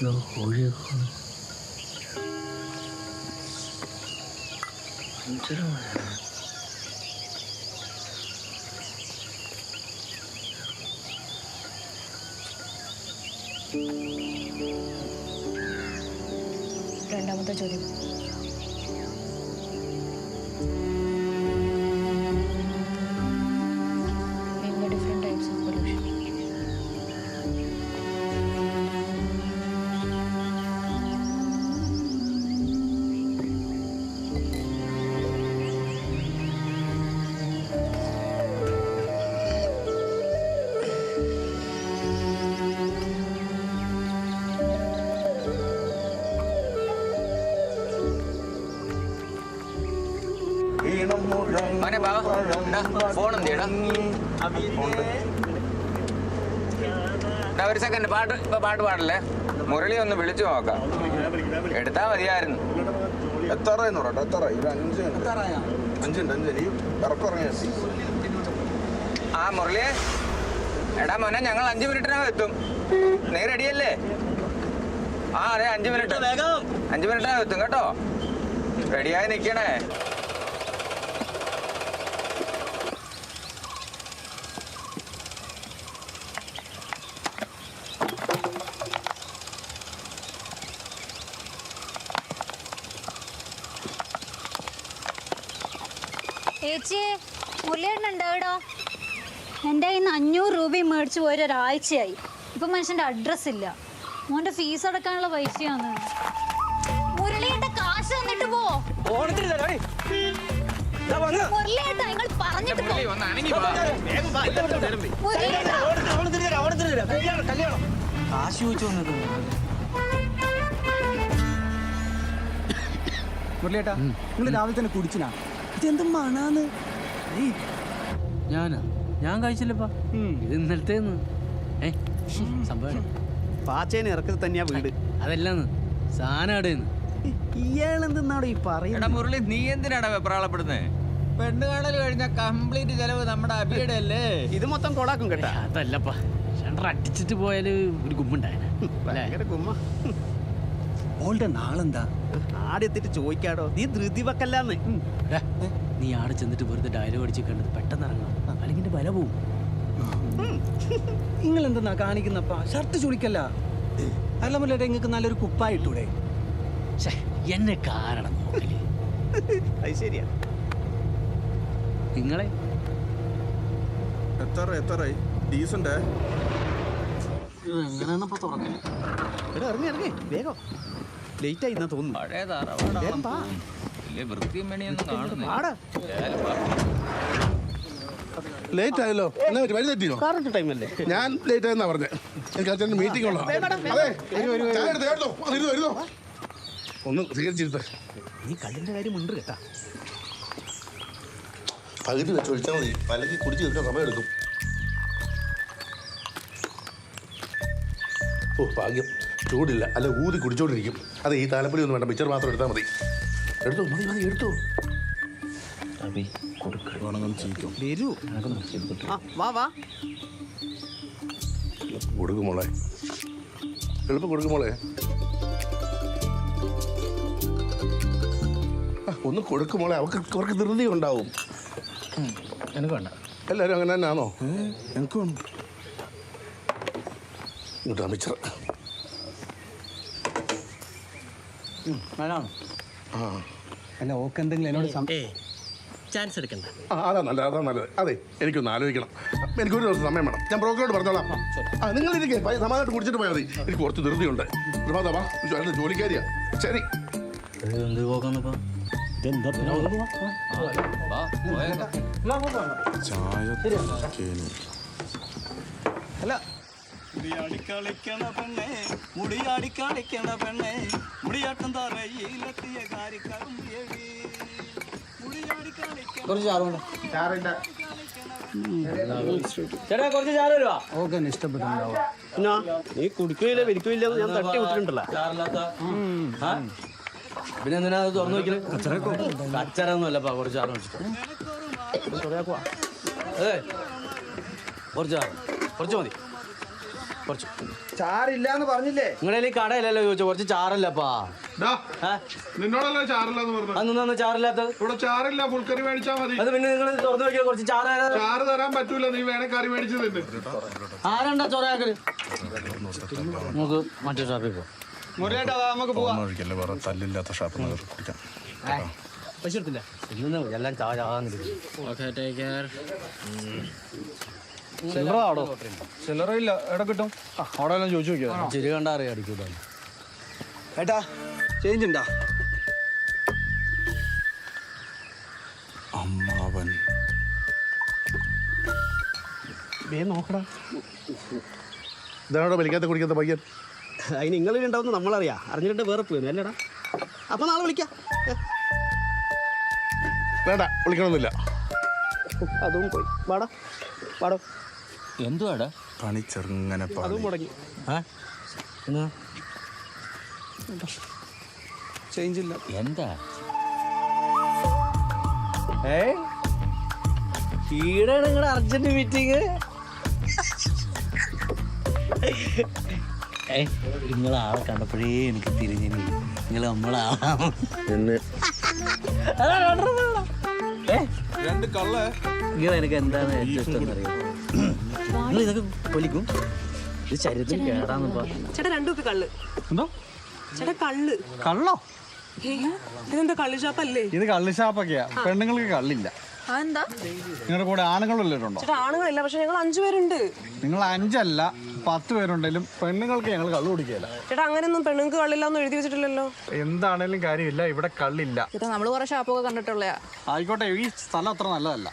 കോഴിയൊക്കെ രണ്ടാമത്തെ ചോദ്യം. Different types of pollution. Phone എന്തിയടാ? ഒരു സെക്കൻഡ്, പാട്ട് പാടല്ലേ? മുരളി ഒന്ന് വിളിച്ചു നോക്കാം. എടുത്താ മതിയായിരുന്നു. എത്ര ആ മുരളിയെ, എടാ മോനെ, ഞങ്ങൾ 5 മിനിറ്റിനകം എത്തും. നീ റെഡിയല്ലേ? ആ അതെ, 5 മിനിറ്റ് 5 മിനിറ്റിനകം എത്തും കേട്ടോ. റെഡിയായി നിൽക്കണേ. ചേച്ചിയെ, മുരളിയേട്ടനുണ്ടോ ഇവിടെ? എൻ്റെ കയ്യിൽ നിന്ന് 500 രൂപയും മേടിച്ച് പോയി ഒരാഴ്ചയായി. ഇപ്പം മനുഷ്യൻ്റെ അഡ്രസ്സ് ഇല്ല. മോൻ്റെ ഫീസ് അടക്കാനുള്ള പൈസയാണ്. മുരളിയേട്ട കാശ് തന്നിട്ട് പോ. മുരളിയേട്ട, നിങ്ങൾ പറഞ്ഞിട്ട് പോ. കാശ് ചോദിച്ചു വന്നത് മുരളിയേട്ടാ, നിങ്ങൾ രാവിലെ തന്നെ കുടിച്ചിനാ? ഇതെന്ത് മണാന്ന്? ഞാൻ കഴിച്ചില്ലപ്പാ. ഇത് ഇന്നലത്തെ സംഭവം പാച്ചേനെ ഇറക്കത്തിൽ തന്നെയാ വീട്. അതല്ലാന്ന് സാധനം അടയുന്നു. ഇയാളെന്തെന്നാടോ ഈ പറയുന്നത്? മുരളി, നീ എന്തിനാടാ വെപ്രാളപ്പെടുന്നത്? പെണ്ണ് കാണൽ കഴിഞ്ഞ കംപ്ലീറ്റ് ചെലവ് നമ്മുടെ അബിയുടെ അല്ലേ? ഇത് മൊത്തം കൊളാക്കും കേട്ടാ. അതല്ലപ്പാ, രണ്ടര അടിച്ചിട്ട് പോയാല് ഒരു ഗുമ്മുണ്ടായ ഗുമ്മ. ഓളുടെ നാളെന്താ? ആടെത്തിട്ട് ചോദിക്കാടോ. നീ ധൃതി വെക്കല്ലാന്ന്. നീ ആടെ ചെന്നിട്ട് വെറുതെ ഡയലോഗ് അടിച്ച് കണ്ടത് പെട്ടെന്ന് ഇറങ്ങണം, അല്ലെങ്കിൽ വില പോവും. നിങ്ങൾ എന്തെന്നാ കാണിക്കുന്നപ്പാ? ഷർട്ട് ചുളിക്കല്ല. അല്ല മുരളിയേട്ടാ, നിങ്ങൾക്ക് നല്ലൊരു കുപ്പായിട്ടൂടെ? എന്നെ കാരണം നോക്കല്. അത് ശരിയാ. നിങ്ങളെ എത്രയായി ഡീസന്റ്? എങ്ങനെയാണ് ഇപ്പൊ തുറക്കുന്നത്? എടാ ഇറങ്ങി വേഗം. ലേറ്റ് ആയി എന്നാ തോന്നുന്നു. പഴയ തറവാടാ. വലിയ വൃത്തിയും മണിയൊന്നും കാണുന്നില്ല. ലേറ്റ് ആയല്ലോ. എന്നാ വഴി തെറ്റിയോ? കറക്റ്റ് ടൈമല്ലേ? ഞാൻ ലേറ്റ് ആയെന്നാ പറഞ്ഞേ. എനിക്ക് അച്ഛൻ്റെ മീറ്റിംഗ് ഉള്ളോ. ഒന്ന് സ്വീകരിച്ചിരുത്ത. നീ കല്ലിന്റെ കാര്യം ഉണ്ട് കേട്ടാ. പകുതി വെച്ച് ഒഴിച്ചാൽ മതി, അല്ലെങ്കിൽ കുടിച്ച് തീർക്കാൻ സമയം എടുക്കും. ഓ ഭാഗ്യം, ചൂടില്ല. അല്ല ഊതി കുടിച്ചോണ്ടിരിക്കും. അതെ, ഈ താലപ്പൊലി ഒന്നും വേണ്ട, മിച്ചർ മാത്രം എടുത്താൽ മതി. എടുത്തോ, മതി എടുത്തോ. വരൂ. വാ കൊടുക്കുമോളെ, എളുപ്പം കൊടുക്കുമോളെ. ഒന്ന് കൊടുക്കുമോളെ, അവർക്ക് ധൃതി ഉണ്ടാവും. എനിക്ക് വേണ്ട. എല്ലാവരും അങ്ങനെ തന്നെയാണോ? എനിക്കും ഇങ്ങോട്ടാ മിച്ചർ. അല്ല ഓക്ക് എന്തെങ്കിലും എന്നോട് ചാൻസ് എടുക്കണ്ട. അതാ നല്ലത്. അതെ, എനിക്കൊന്ന് ആലോചിക്കണം. എനിക്കൊരു ദിവസം സമയം വേണം. ഞാൻ ബ്രോക്കറോട് പറഞ്ഞോളാം. നിങ്ങൾ ഇരിക്കേ, സമാധാനമായിട്ട് കുടിച്ചിട്ട് പോയാൽ മതി. എനിക്ക് കുറച്ച് ധൃതിയുണ്ട്. പ്രഭാതവാ, ജോലിക്കാരിയാ. ശരി. എന്ത് പോകാന്നപ്പോ? അല്ല മുടിയാടിക്കളിക്കണ പെണ്ണേ, മുടിയാടിക്കളിക്കണ പെണ്ണേ, മുടിയാട്ടം തറയിലെത്തിയ കാര്യക്കാരും ചേട്ടാ കുറച്ച് ചാറ് വരുവാ. ഓക്കെ ഇഷ്ടപ്പെട്ടുണ്ടാവും. നീ കുടിക്കില്ല വിരിക്കില്ല ഞാൻ തട്ടി വിട്ടിട്ടുണ്ടല്ലോ. പിന്നെ എന്തിനാ അത് തുറന്നു വെക്കല്? കച്ചറൊന്നും അല്ലപ്പാ. കുറച്ച് ചാറ് വെച്ചിട്ട് അതെ, കുറച്ച് ചാറ് കുറച്ച് മതി. കുറച്ച് ചാറില്ലാന്ന് പറഞ്ഞില്ലേ? നിങ്ങളുടെ ഈ കടയില്ലല്ലോ ചോദിച്ചു, കുറച്ച് ചാറില്ലപ്പാ. നിന്നോടല്ലേ ചാറില്ലെന്ന് പറഞ്ഞു. അതൊന്നും ചാറില്ലാത്തത്. ഇവിടെ ചാറില്ല, ഫുൾക്കറി മേടിച്ചാ മതി. അത് പിന്നെ നിങ്ങൾ തുറന്നു നോക്കിയാൽ കുറച്ച് ചാറ് തരാൻ പറ്റൂല, നീ വേണേ കറി മേടിച്ചു തന്നെ. ആരാണ്ടാ ചൊറയാക്കല്? നമുക്ക് മറ്റേ ഷാപ്പിൽ പോവാം. നമുക്ക് പോവാം. തല്ലില്ലാത്ത ഷാപ്പ് കുടിക്കാം. പൈസ എടുത്തില്ല, എല്ലാം ചാകാന്നിരിക്കും. ചില്ലറയില്ല, എവിടെ കിട്ടും? അവിടെ എല്ലാം ചോദിച്ചു നോക്കിയാ. ചിരി കണ്ടാ അറിയാം അടിക്കൂല. ഏട്ടാ ചേഞ്ച് ഉണ്ടാ? അമ്മാവൻ നോക്കടാ, ഇതാണോ വലിക്കാത്ത കുടിക്കാത്ത പയ്യൻ? അതിന് നിങ്ങളിൽ ഉണ്ടാവുന്ന നമ്മളറിയാം, അറിഞ്ഞിട്ട് വേറെ പോയി അല്ലേടാ. അപ്പൊ നാളെ വിളിക്കാം. വേണ്ട, വിളിക്കണമെന്നില്ല. അതും പോയി. വാടാ വാടോ. എന്തുവാടാ പണി ചെറുങ്ങനെ അതും മുടങ്ങി. എന്നാ ചേഞ്ച് ഇല്ല. എന്താ ഈടെ നിങ്ങളുടെ അർജന്റ് മീറ്റിംഗ്? നിങ്ങളാളെ കണ്ടപ്പോഴേ എനിക്ക് തിരിഞ്ഞു, നിങ്ങൾ നമ്മളാളാണ്. രണ്ട് കള്ള നിങ്ങൾ എനിക്ക് എന്താണ് ഏറ്റവും ഇഷ്ടം എന്നറിയാം. നിങ്ങൾ ഇതൊക്കെ പൊലിക്കും, ഇത് ശരീരത്തിന് കേടാന്നിപ്പോ. ചേട്ടാ 2 കുപ്പി കള്ള്. എന്തോ ചേട്ടാ കള്ള്. കള്ളോ? ഇതെന്താ കള്ള് ഷാപ്പല്ലേ? ഇത് കള്ള് ഷാപ്പൊക്കെയാ, പെണ്ണുങ്ങൾക്ക് കള്ളില്ല. എന്താ നിങ്ങളുടെ കൂടെ ആണുങ്ങളുണ്ടോ? ചേട്ടാ ആണുങ്ങളില്ല, പക്ഷെ ഞങ്ങൾ 5 പേരുണ്ട്. നിങ്ങൾ 5 അല്ല 10 പേരുണ്ടെങ്കിലും പെണ്ണുങ്ങൾക്ക് ഞങ്ങൾ കള്ളു കുടിക്കുകയില്ല. ചേട്ടാ അങ്ങനെയൊന്നും പെണ്ണുങ്ങൾക്ക് കള്ളില്ലാന്ന് എഴുതി വെച്ചിട്ടില്ലല്ലോ. എന്താണേലും കാര്യമില്ല, ഇവിടെ കള്ളില്ല. ചേട്ടാ നമ്മള് കുറെ ഷാപ്പൊക്കെ കണ്ടിട്ടുള്ളയാ. ആയിക്കോട്ടെ, ഈ സ്ഥലം അത്ര നല്ലതല്ല,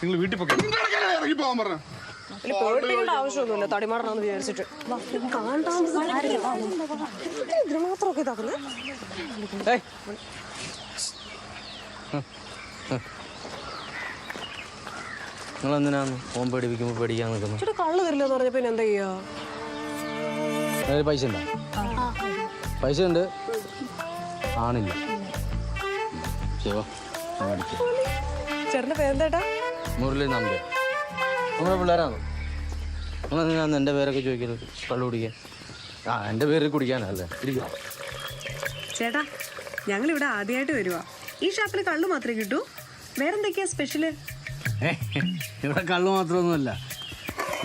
നിങ്ങൾ വീട്ടിൽ പോയി. ഇറങ്ങി പോകാൻ പറഞ്ഞു. പേടിപ്പിക്കേണ്ട ആവശ്യമൊന്നുമില്ല, തടിമാറണമെന്ന് വിചാരിച്ചിട്ട്. ഇതിന് മാത്രമൊക്കെ ഇതാക്കുന്നത്. നിങ്ങളെന്തിനാണ് ഓൻ പേടിപ്പിക്കുമ്പോൾ പേടിക്കാൻ നിൽക്കുന്നു? ചേട്ടാ കള്ള് തരില്ലെന്ന് പറഞ്ഞപ്പോ പിന്നെ എന്താ ചെയ്യാ? പൈസ ഉണ്ടോ? പൈസ ഉണ്ട്, ആണില്ല. ചേട്ടന്റെ പേരെന്താ? മുരളി നമ്പർ. നമ്മുടെ പിള്ളേരാണ്. നിങ്ങളെന്തിനാന്ന് എൻ്റെ പേരൊക്കെ ചോദിക്കരുത്? കള്ളു കുടിക്കാൻ. എൻ്റെ പേര് കുടിക്കാനല്ലേ. ഇരിക്കും. ചേട്ടാ ഞങ്ങൾ ഇവിടെ ആദ്യമായിട്ട് വരുവാ. ഈ ഷാപ്പിൽ കള്ളു മാത്രമേ കിട്ടൂ? വേറെന്തൊക്കെയാ സ്പെഷ്യല്? ഇവിടെ കള്ളു മാത്രമൊന്നുമല്ല,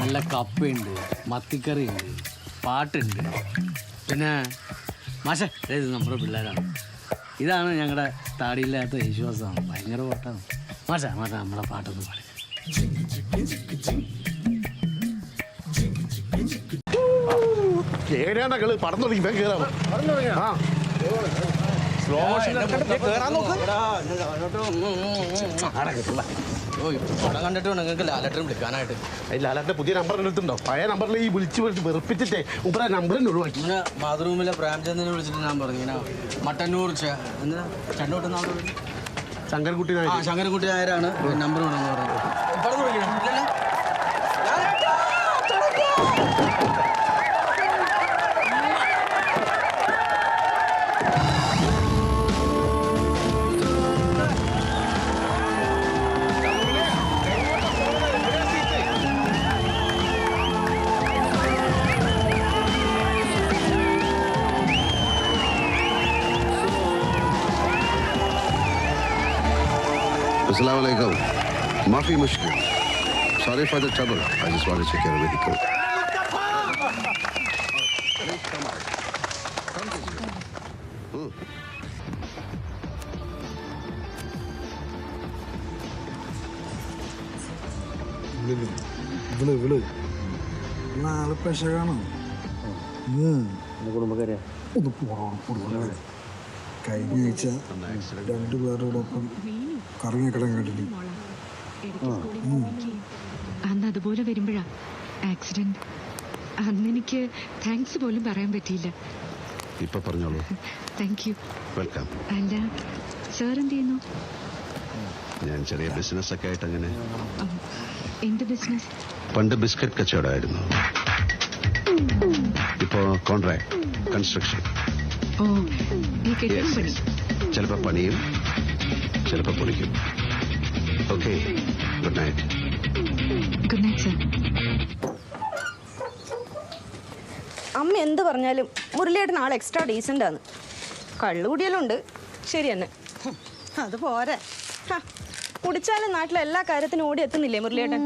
നല്ല കപ്പയുണ്ട്, മത്തിക്കറിയുണ്ട്, പാട്ടുണ്ട്. പിന്നെ മാഷേ, ഇത് നമ്മുടെ പിള്ളേരാണ്. ഇതാണ് ഞങ്ങളുടെ താടിയില്ലാത്ത വിശ്വാസമാണ്, ഭയങ്കര പാട്ടാണ്. മാഷാ നമ്മളെ പാട്ടൊന്നും പാടി. ഏഴാണ്ടകള് പടം തുടങ്ങി, വേഗം കേറാം. സ്ലോ മോഷൻ പടം കണ്ടിട്ട് നിങ്ങൾക്ക് ലാലേട്ടൻ വിളിക്കാനായിട്ട്. ലാലാന്റെ പുതിയ നമ്പർ എടുത്തുണ്ടോ? പഴയ നമ്പറിൽ ഈ വിളിച്ച് വെറുപ്പിച്ചിട്ടേ ഉപര നമ്പറിന് ഒഴിവാക്കി. ഇങ്ങനെ ബാത്റൂമിലെ പ്രേംചന്ദിനെ വിളിച്ചിട്ട് ഞാൻ പറഞ്ഞു, ഇങ്ങനെ മട്ടന്നൂർ എന്താ ചണ്ടോട്ട് ശങ്കരൻകുട്ടി നായർ. ശങ്കരൻകുട്ടി നായരാണ് നമ്പർ വേണമെന്ന് പറഞ്ഞു. പടം വിളിക്കണം. Assalamu alaikum. Maafi mushkil. Sorry for the trouble. I just want to check your vehicle. ഇവള് നാളെ പെശകാണ്. കുടുംബക്കാരെയാ. ഒന്ന് പോകണം. കഴിഞ്ഞ ആഴ്ച 2 പേരോടൊപ്പം കറങ്ങിക്കിടം കണ്ടില്ല. അന്ന് അതുപോലെ വരുമ്പോഴാ ആക്സിഡന്റ്. അന്ന് എനിക്ക് താങ്ക്സ് പോലും പറയാൻ പറ്റിയില്ല. ഇപ്പൊ പറഞ്ഞോളൂ. Thank you. വെൽക്കം. അല്ല സാർ എന്ത് ചെയ്യുന്നു? ഞാൻ ചെറിയ ബിസിനസ് ഒക്കെ ആയിട്ട് അങ്ങനെ. എന്ത് ബിസിനസ്? പണ്ട് ബിസ്ക്കറ്റ് കച്ചവടമായിരുന്നു. ഇപ്പോ കോൺട്രാക്ട് കൺസ്ട്രക്ഷൻ. ഓ, ഈ കെട്ടിട പണി. ചിലപ്പോ പണിയും ചിലപ്പോ പൊളിക്കും. Okay, good night. Good night sir. അമ്മ എന്ത് പറഞ്ഞാലും മുരളിയേട്ടൻ ആൾ എക്സ്ട്രാ ഡീസൻ്റ് ആണ്. കള്ളുകുടിയെല്ലാം ശരി തന്നെ. അത് പോരെ. കുടിച്ചാലും നാട്ടിലെ എല്ലാ കാര്യത്തിനും ഓടി എത്തുന്നില്ലേ മുരളിയേട്ടൻ?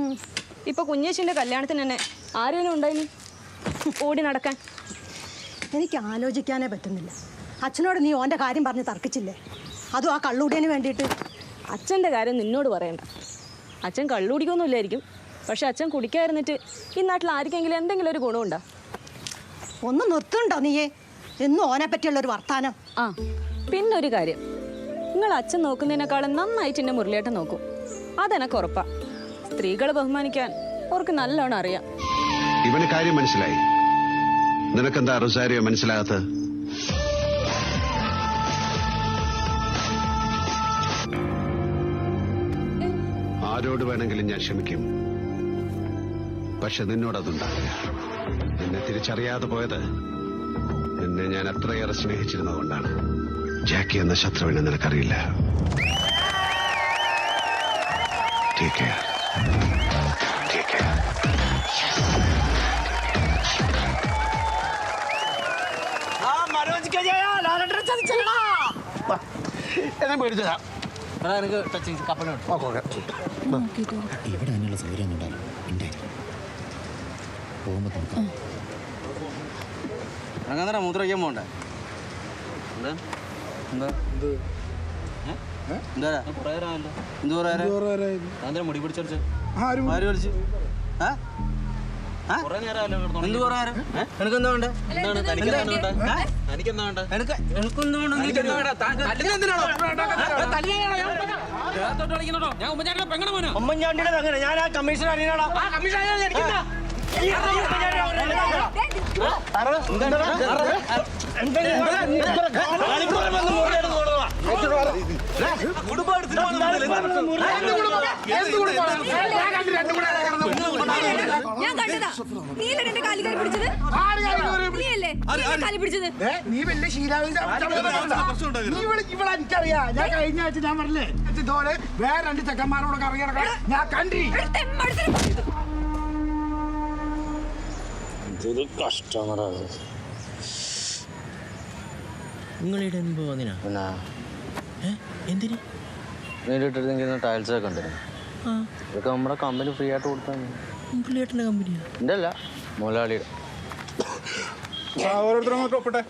ഇപ്പൊ കുഞ്ഞേച്ചിന്റെ കല്യാണത്തിന് തന്നെ ആരെയും ഉണ്ടായിനി ഓടി നടക്കാൻ? എനിക്ക് ആലോചിക്കാനേ പറ്റുന്നില്ല. അച്ഛനോട് നീ ഓൻ്റെ കാര്യം പറഞ്ഞ് തർക്കിച്ചില്ലേ? അതും ആ കള്ളുകുടിയന് വേണ്ടിയിട്ട്. അച്ഛൻ്റെ കാര്യം നിന്നോട് പറയണ്ട. അച്ഛൻ കള്ളുകുടിക്കൊന്നുമില്ലായിരിക്കും, പക്ഷെ അച്ഛൻ കുടിക്കാതിരുന്നിട്ട് ഈ നാട്ടിൽ ആർക്കെങ്കിലും എന്തെങ്കിലും ഒരു ഗുണമുണ്ടോ? ഒന്ന് നിർത്തുന്നുണ്ടോ നീയേ എന്നും ഓനെ പറ്റിയുള്ളൊരു വർത്താനം? ആ പിന്നൊരു കാര്യം, നിങ്ങൾ അച്ഛൻ നോക്കുന്നതിനേക്കാളും നന്നായിട്ട് എന്നെ മുരളിയേട്ടൻ നോക്കും. അതെനക്ക് ഉറപ്പാ. സ്ത്രീകളെ ബഹുമാനിക്കാൻ അവർക്ക് നല്ലോണം അറിയാം. ഇവന് കാര്യം മനസ്സിലായി. നിനക്കെന്താ റൊസാരിയോ മനസ്സിലാകാത്തത്? ആരോട് വേണമെങ്കിലും ഞാൻ ക്ഷമിക്കും, പക്ഷെ നിന്നോടതുണ്ടാവില്ല. നിന്നെ തിരിച്ചറിയാതെ പോയത് നിന്നെ ഞാൻ അത്രയേറെ സ്നേഹിച്ചിരുന്നതുകൊണ്ടാണ്. ജാക്കി എന്ന ശത്രുവിനെ നിനക്കറിയില്ല. Take care. Take care. എന്നെ പേടിച്ചാ എനിക്ക് ടച്ചിങ് കപ്പലുണ്ട്. ഇവിടെ തന്നെയുള്ള സൗകര്യം ഒന്നും ഉണ്ടാവില്ല. ഉണ്ടായിരിക്കും പോകുമ്പോൾ നമുക്ക് അങ്ങനെ മൂത്രയ്ക്കാൻ പോകണ്ടേ? എന്താ എന്താ എന്താ കുറേ നേരമല്ലോ. എന്ത് കുറേ നേരം മുടി പിടിച്ചടിച്ച് ആര് വലിച്ചു? കുറേ നേരമല്ലോ. എന്ത് കുറേ നേരം? എനിക്കെന്താ വേണ്ടേ? എനിക്കെന്താ വേണ്ട? എനിക്കൊന്നും ഉമ്മൻചാണ്ടിയുടെ അങ്ങനെ ഞാൻ ആ കമ്മീഷൻ അറിയണോ? ഞാൻ കണ്ടതാ. നീലടെ കാലി കയറി പിടിച്ചത്. നീ വലിയ ഇവിടെ എനിക്കറിയാം. ഞാൻ കഴിഞ്ഞ ആഴ്ച ഞാൻ പറഞ്ഞില്ലേ ഇതുപോലെ വേറെ 2 ചെക്കന്മാരോടൊക്കെ ഇറങ്ങിയ ഞാൻ കണ്ടി. നിങ്ങളിവിടെ മുമ്പ് വന്നിനാ? എന്തിന്? നേരിട്ടിരുന്നെങ്കിൽ ടൈൽസ് ഒക്കെ ഉണ്ടായിരുന്നു. ഇതൊക്കെ നമ്മുടെ കമ്പനി ഫ്രീ ആയിട്ട് കൊടുത്താൽ പുള്ളിയേട്ടൻ്റെ കമ്പനിയാ? എൻ്റെ അല്ല, മുതലാളിയുടെ. ഓരോരുത്തരും അങ്ങോട്ട് ഒപ്പട്ടെ.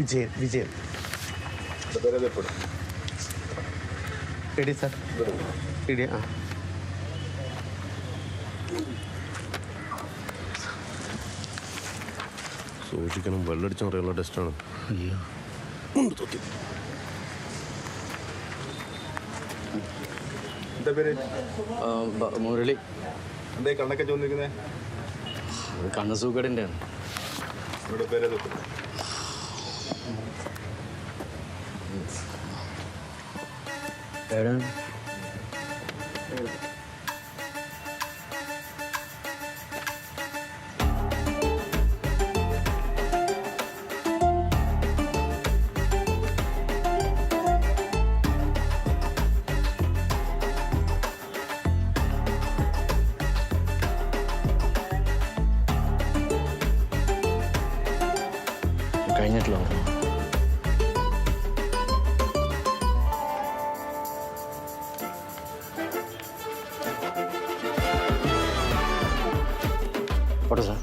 വിജയൻ. വിജയൻ എടി സാർ എടി. ആ സൂക്ഷിക്കണം, വെള്ളടിച്ചാൽ അറിയാനുള്ള ടെസ്റ്റാണ്. അയ്യോ മുരളി. എന്താ കണ്ണൊക്കെ ചോദിക്കുന്നേ? കണ്ണ് സൂക്കേടിൻ്റെ ആണ്. എവിടെയാണ്? കഴിഞ്ഞിട്ടില്ല. Auto sir.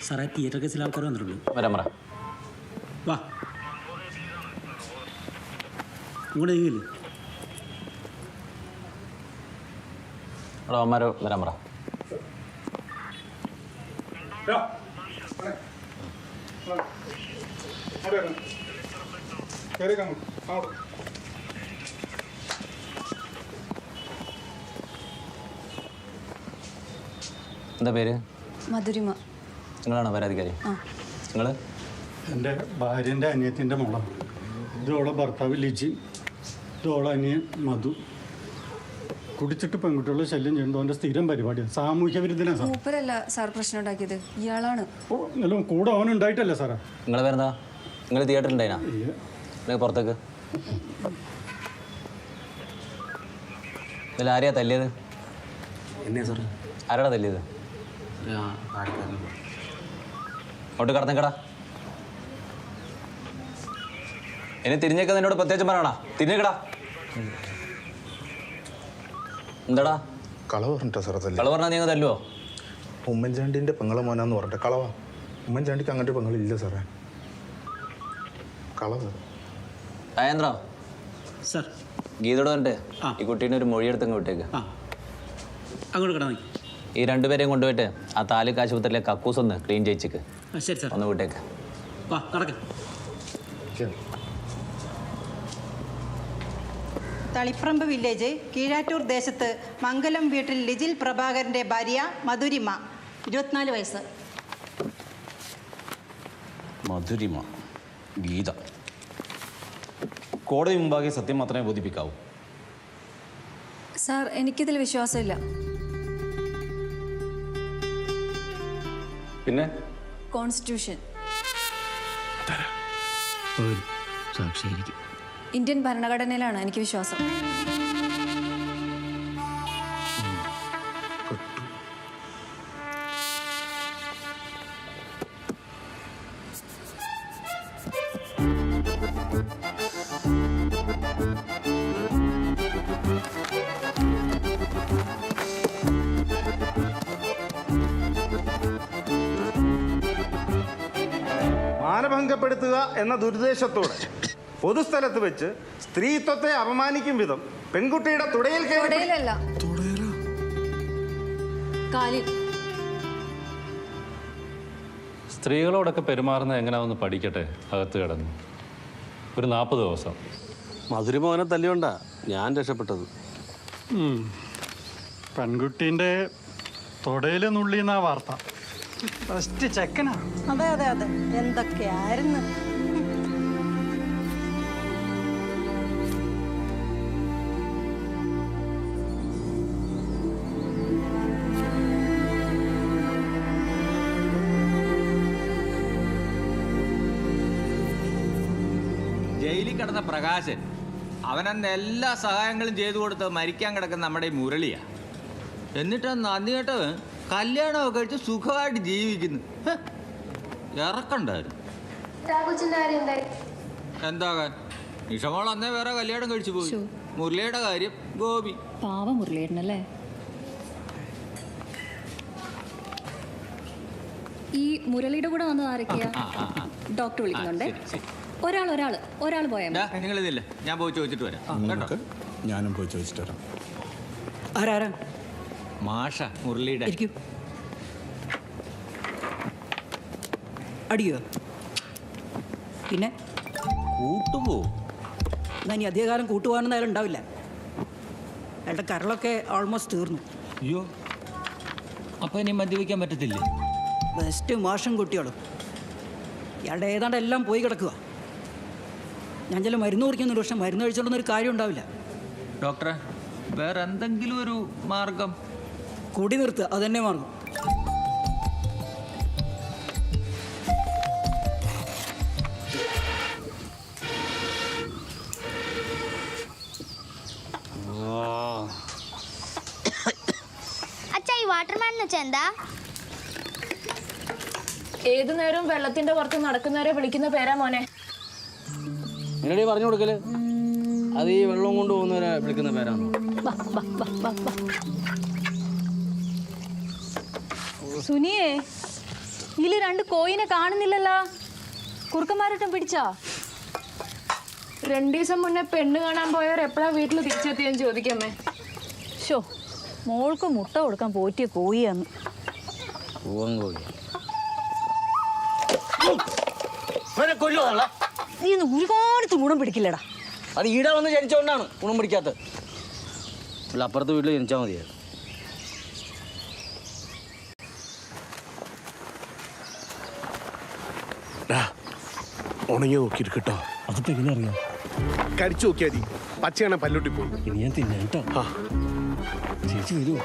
സാറേ തിയേറ്റർ കേസിൽ ആൾക്കാർ വന്നിട്ടുള്ളൂ. വരാൻ പറ. വാ ഇങ്ങോട്ട് നീങ്ങില്ലേ? അവിടെ അമ്മമാരോ വരാൻ പറ. എന്താ പേര്? മധുരിമ. നിങ്ങളാണോ പരാതിക്കാരി? നിങ്ങൾ? എൻ്റെ ഭാര്യൻ്റെ അനിയത്തിൻ്റെ മോളാണ്. ഇതോളെ ഭർത്താവ് ലിജി, ഇതോളെ അനിയൻ മധു. കുടിച്ചിട്ട് പെൺകുട്ടികളെ ശല്യം ചെയ്യുന്നത് അവൻ്റെ സ്ഥിരം പരിപാടിയാണ്. സാമൂഹ്യ വിരുദ്ധനാ സാർ. മൂപ്പരല്ല സാർ പ്രശ്നം ഉണ്ടാക്കിയത്, ഇയാളാണ്. ഓ എന്നാലും കൂടെ അവനുണ്ടായിട്ടല്ലേ സാറേ? നിങ്ങളെ പേരെന്താ? നിങ്ങൾ തിയേറ്ററിലുണ്ടായിനാ? അല്ലെങ്കിൽ പുറത്തേക്ക്? ഇതിൽ ആരെയാ തല്ലിയത്? എന്നെയാ സാറേ. ആരാടാ തല്ലിയത്? അങ്ങോട്ട് കടന്നേക്കടാ. ഇനി തിരിഞ്ഞേക്ക നിന്നോട് പ്രത്യേകിച്ച് പറയണ. തിരിഞ്ഞേക്കടാ. എന്താടാ കളവ് പറഞ്ഞിട്ടാ സാറേ തല്ലി? കളവ് പറഞ്ഞാൽ നീ അങ്ങ് തല്ലുവോ? ഉമ്മൻചാണ്ടിന്റെ പെങ്ങളെ മോനാന്ന് പറഞ്ഞിട്ട് കളവാ. ഉമ്മൻചാണ്ടിക്ക് അങ്ങനത്തെ പെങ്ങളില്ല സാറേ. കളവ്. രാജേന്ദ്ര സാർ, ഗീതയോട് കണ്ടേ ഈ കുട്ടീനെ ഒരു മൊഴിയെടുത്തങ്ങ് വിട്ടേക്ക്. അങ്ങോട്ട് കിടന്നു. ഈ രണ്ടുപേരെയും കൊണ്ടുപോയിട്ട് ആ താലൂക്ക് ആശുപത്രിയിലെ കക്കൂസ് ഒന്ന് ക്ലീൻ ചെയ്യിച്ചേക്ക്. ശരി സാർ. ഒന്ന് വിട്ടേക്ക്. വാ നടക്ക. തളിപ്രമ്പ് വില്ലേജ് കീഴാറ്റൂർ ദേശത്ത് മംഗലം വീട്ടിൽ ലിജിൽ പ്രഭാകരൻ്റെ ഭാര്യ മധുരിമ, 24 വയസ്സ്. മധുരിമ, ഗീത. കോടതി മുമ്പാകെ സത്യം മാത്രമേ ബോധിപ്പിക്കാവൂ. സാർ, എനിക്കിതിൽ വിശ്വാസമില്ല. പിന്നെ കോൺസ്റ്റിറ്റ്യൂഷൻ, സാക്ഷിയായിരിക്കും. ഇന്ത്യൻ ഭരണഘടനയിലാണ് എനിക്ക് വിശ്വാസം. മാനഭംഗപ്പെടുത്തുക എന്ന ദുരുദ്ദേശത്തോടെ പൊതുസ്ഥലത്ത് വെച്ച് സ്ത്രീത്വത്തെ അപമാനിക്കും വിധം പെൺകുട്ടിയുടെ തുടയിലല്ല, കാലിൽ. സ്ത്രീകളോടൊക്കെ പെരുമാറുന്നത് എങ്ങനെയാണെന്ന് പഠിക്കട്ടെ. അകത്ത് കിടന്ന് ഒരു 40 ദിവസം. മധുരമോനെ തല്ലിയോണ്ടാ ഞാൻ രക്ഷപ്പെട്ടത്. പെൺകുട്ടീൻ്റെ തൊടയിൽ നുള്ളിയെന്നാ വാർത്ത. ഫസ്റ്റ് ചെക്കനാ. അതെ അതെ അതെ, എന്തൊക്കെയായിരുന്നു. ജയിലിൽ കിടന്ന പ്രകാശൻ അവനന്ന് എല്ലാ സഹായങ്ങളും ചെയ്തു കൊടുത്ത് മരിക്കാൻ കിടക്കുന്ന നമ്മുടെ ഈ മുരളിയാ. എന്നിട്ട് നന്ദി കേട്ടവൻ കല്യാണമൊക്കെ കഴിച്ച് സുഖമായിട്ട് ജീവിക്കുന്നു. ഇറക്കണ്ടായിരുന്നു. എന്താകാൻ? നിഷമോൾ അന്നേ വേറെ കല്യാണം കഴിച്ചു പോയി. മുരളിയുടെ കാര്യം ഗോപി. പാവ മുരളിയേട്ടനല്ലേ. ഈ മുരളിയുടെ കൂടെ വന്നത് ആരൊക്കെയാ? ഡോക്ടർ വിളിക്കുന്നുണ്ട്. ഒരാൾ പോയാൽ നിങ്ങളിതില്ല, ഞാൻ പോയി ചോദിച്ചിട്ട് വരാം കേട്ടോ. ഞാനും പോയി ചോദിച്ചിട്ട് വരാം. ആരാ? മാഷ മുരളിയുടെ. അടിയോ? പിന്നെ കൂട്ടുപോകും. എന്നാ ഇനി അധികകാലം കൂട്ടുപോകാനൊന്നും അയാൾ ഉണ്ടാവില്ല. അയാളുടെ കരളൊക്കെ ഓൾമോസ്റ്റ് തീർന്നു. അയ്യോ, അപ്പൊ ഇനി മദ്യപിക്കാൻ പറ്റത്തില്ലേ? ബെസ്റ്റ് മാഷം കുട്ടികളും. ഇയാളുടെ ഏതാണ്ട് എല്ലാം പോയി കിടക്കുക. ഞാൻ ചില മരുന്ന് കുറിക്കുന്നുണ്ട്, പക്ഷെ മരുന്ന് കഴിച്ചോണ്ടൊന്നും ഒരു കാര്യം ഉണ്ടാവില്ല. ഡോക്ടറെ, വേറെ എന്തെങ്കിലും ഒരു മാർഗം? കൂടി നിർത്തുക, അത് തന്നെ മാർഗം. അച്ഛാ, ഈ വാട്ടർമാൻ എന്ന് വെച്ചാൽ എന്താ? ഏതു നേരവും വെള്ളത്തിന്റെ പുറത്ത് നടക്കുന്നവരെ വിളിക്കുന്ന പേരാ മോനെ. എന്നോട് പറഞ്ഞു കൊടുക്കല്. അത് ഈ വെള്ളം കൊണ്ട് പോകുന്നവരെ വിളിക്കുന്ന പേരാണോ? സുനിയേ, ഇതിൽ 2 കോയിനെ കാണുന്നില്ലല്ലോ. കുറുക്കന്മാരൊട്ടും പിടിച്ചാ? 2 ദിവസം മുന്നേ പെണ്ണ് കാണാൻ പോയവർ എപ്പോഴാ വീട്ടിൽ തിരിച്ചെത്തിയെന്ന് ചോദിക്കാമേ. ഷോ, മോൾക്ക് മുട്ട കൊടുക്കാൻ പോറ്റിയ കോയിയാന്ന്. നീ ഒന്ന് ഒരുപാട് ഗുണം പിടിക്കില്ലടാ. അത് ഈടെ വന്ന് ജനിച്ചോണ്ടാണ് ഗുണം പിടിക്കാത്തത്. അല്ല, അപ്പുറത്തെ വീട്ടിൽ ജനിച്ചാൽ മതിയായിരുന്നു. ഉണങ്ങി നോക്കിയിട്ട് കേട്ടോ. അതിപ്പോ എങ്ങനെ അറിയാം? കടിച്ചു നോക്കിയാൽ മതി. പച്ചയാണെ പല്ലോട്ടി പോകും. ഇനി ഞാൻ തിന്നാട്ടോ. ചേച്ചി വരുമോ?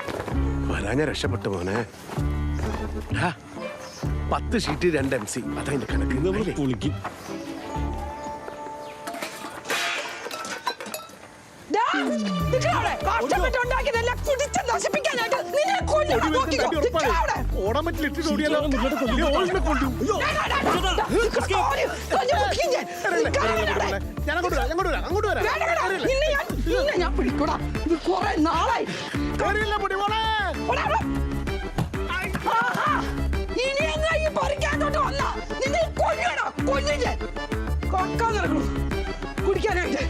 വരാൻ ഞാൻ രക്ഷപ്പെട്ടു മോനെ. 10 ഷീറ്റ് 2 MC അതതിന്റെ കണക്ക് പൊളിക്കും. ഓടാൻ പറ്റില്ല. ഇട്ടിട്ട് ഓടിയാലോ? ഓടിനെ കൊണ്ടു. ഞാൻ അങ്ങോട്ട് വരാം, അങ്ങോട്ട് വരാം. ഞാൻ പിടിക്കൂടാ. ഇത് കുറെ നാളായി. ഇനി എന്നാ ഈ പറിക്കാത്തോട്ട് വന്ന നിന്നെ കൊല്ലണം, കൊല്ലില്ലേ കൊക്കാൻ നടക്കണു കുടിക്കാനായിട്ട്.